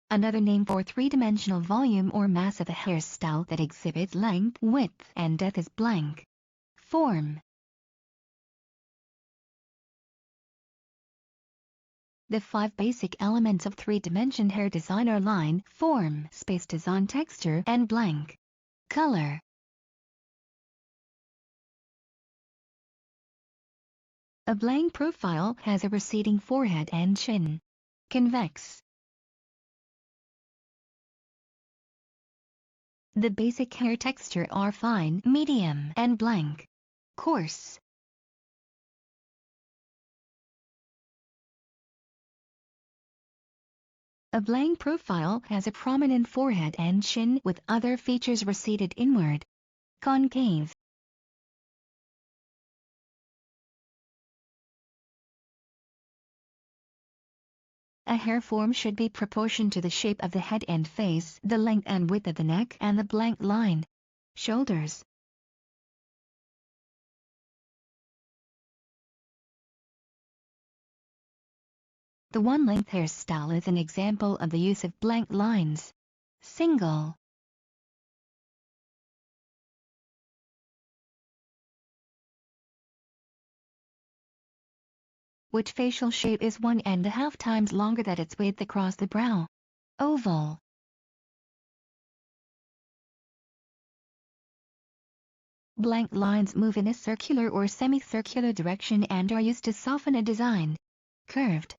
another name for three-dimensional volume or mass of a hairstyle that exhibits length, width, and depth is blank. Form. The 5 basic elements of three-dimension hair design are line, form, space, design, texture, and blank. Color. A blank profile has a receding forehead and chin. Convex. The basic hair texture are fine, medium, and blank. Coarse. A blank profile has a prominent forehead and chin with other features receded inward. Concave. A hair form should be proportioned to the shape of the head and face, the length and width of the neck, and the blank line. Shoulders. The one-length hairstyle is an example of the use of blank lines. Single. Which facial shape is 1.5 times longer than its width across the brow? Oval. Blank lines move in a circular or semicircular direction and are used to soften a design. Curved.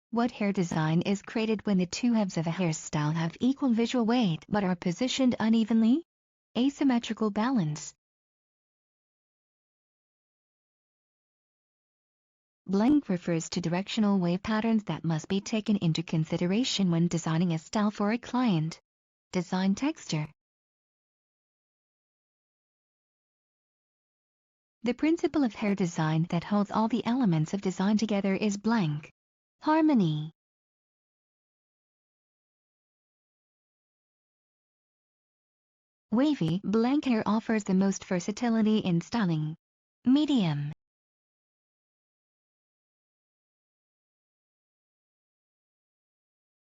What hair design is created when the two halves of a hairstyle have equal visual weight but are positioned unevenly? Asymmetrical balance. Blank refers to directional wave patterns that must be taken into consideration when designing a style for a client. Design texture. The principle of hair design that holds all the elements of design together is blank. Harmony. Wavy, blank hair offers the most versatility in styling. Medium.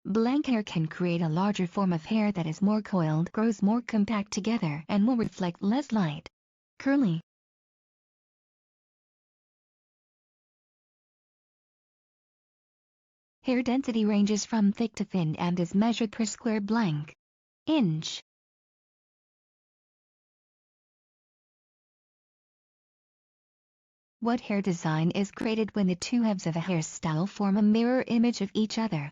Blank hair can create a larger form of hair that is more coiled, grows more compact together, and will reflect less light. Curly. Hair density ranges from thick to thin and is measured per square blank inch. What hair design is created when the two halves of a hairstyle form a mirror image of each other?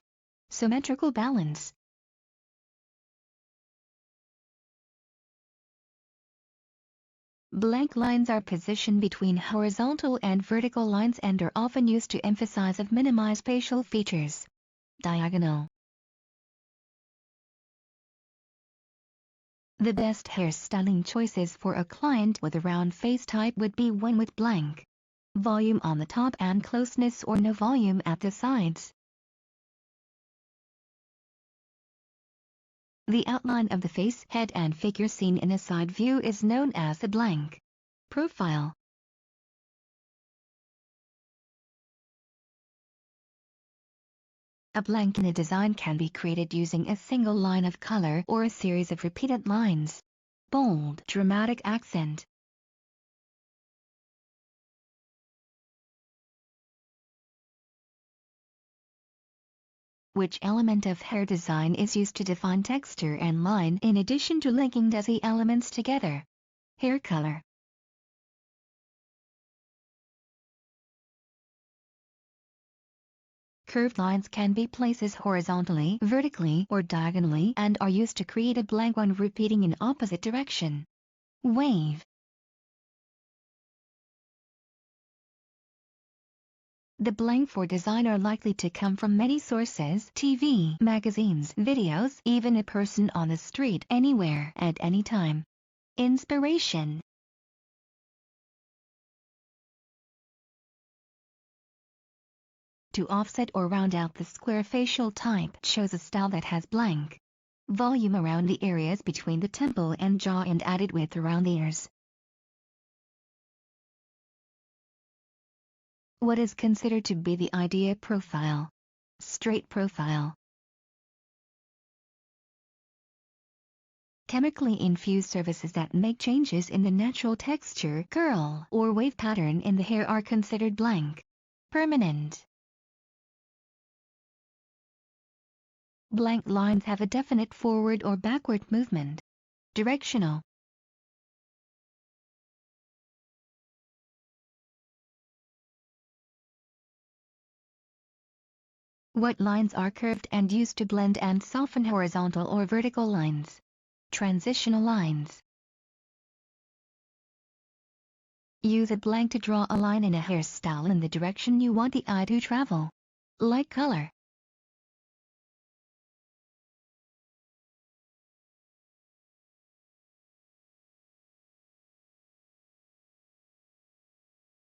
Symmetrical balance. Blank lines are positioned between horizontal and vertical lines and are often used to emphasize or minimize facial features. Diagonal. The best hairstyling choices for a client with a round face type would be one with blank volume on the top and closeness or no volume at the sides. The outline of the face, head and figure seen in a side view is known as the blank profile. A blank in a design can be created using a single line of color or a series of repeated lines. Bold, dramatic accent. Which element of hair design is used to define texture and line in addition to linking the elements together? Hair color. Curved lines can be placed horizontally, vertically, or diagonally and are used to create a blank one repeating in opposite direction. Wave. The blank for design are likely to come from many sources: TV, magazines, videos, even a person on the street, anywhere, at any time. Inspiration. To offset or round out the square facial type, chose a style that has blank volume around the areas between the temple and jaw and added width around the ears. What is considered to be the ideal profile? Straight profile. Chemically infused surfaces that make changes in the natural texture, curl, or wave pattern in the hair are considered blank. Permanent. Blank lines have a definite forward or backward movement. Directional. What lines are curved and used to blend and soften horizontal or vertical lines? Transitional lines. Use a blank to draw a line in a hairstyle in the direction you want the eye to travel. Light color.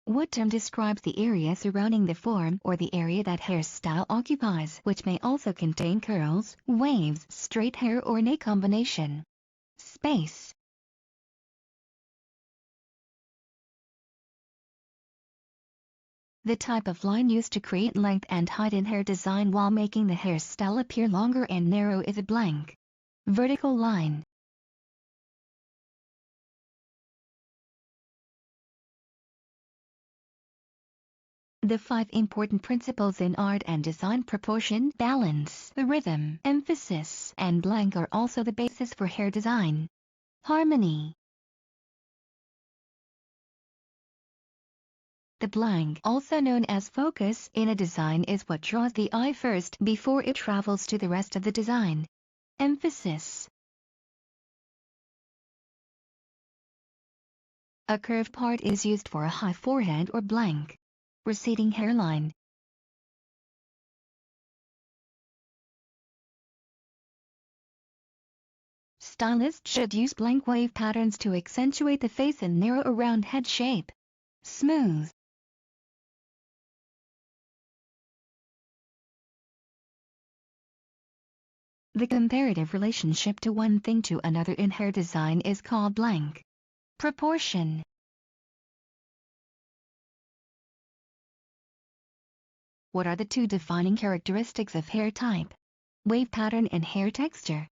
What term describes the area surrounding the form or the area that hairstyle occupies, which may also contain curls, waves, straight hair, or a combination? Space. The type of line used to create length and height in hair design while making the hairstyle appear longer and narrow is a blank. Vertical line. The 5 important principles in art and design: proportion, balance, rhythm, emphasis, and blank are also the basis for hair design. Harmony. The blank, also known as focus, in a design is what draws the eye first before it travels to the rest of the design. Emphasis. A curved part is used for a high forehead or blank. Receding hairline. Stylists should use blank wave patterns to accentuate the face and narrow a round head shape. Smooth. The comparative relationship to one thing to another in hair design is called blank. Proportion. What are the 2 defining characteristics of hair type? Wave pattern and hair texture.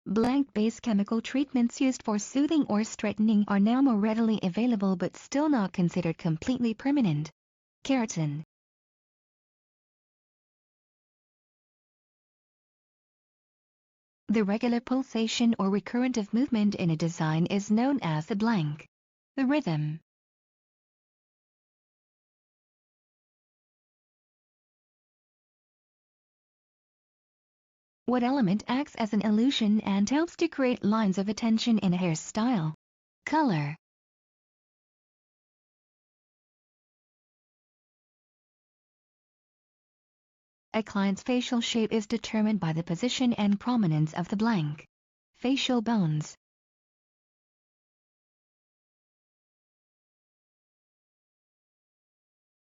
Blank-based chemical treatments used for soothing or straightening are now more readily available but still not considered completely permanent. Keratin. The regular pulsation or recurrent of movement in a design is known as the blank. The rhythm. What element acts as an illusion and helps to create lines of attention in a hairstyle? Color. A client's facial shape is determined by the position and prominence of the blank. Facial bones.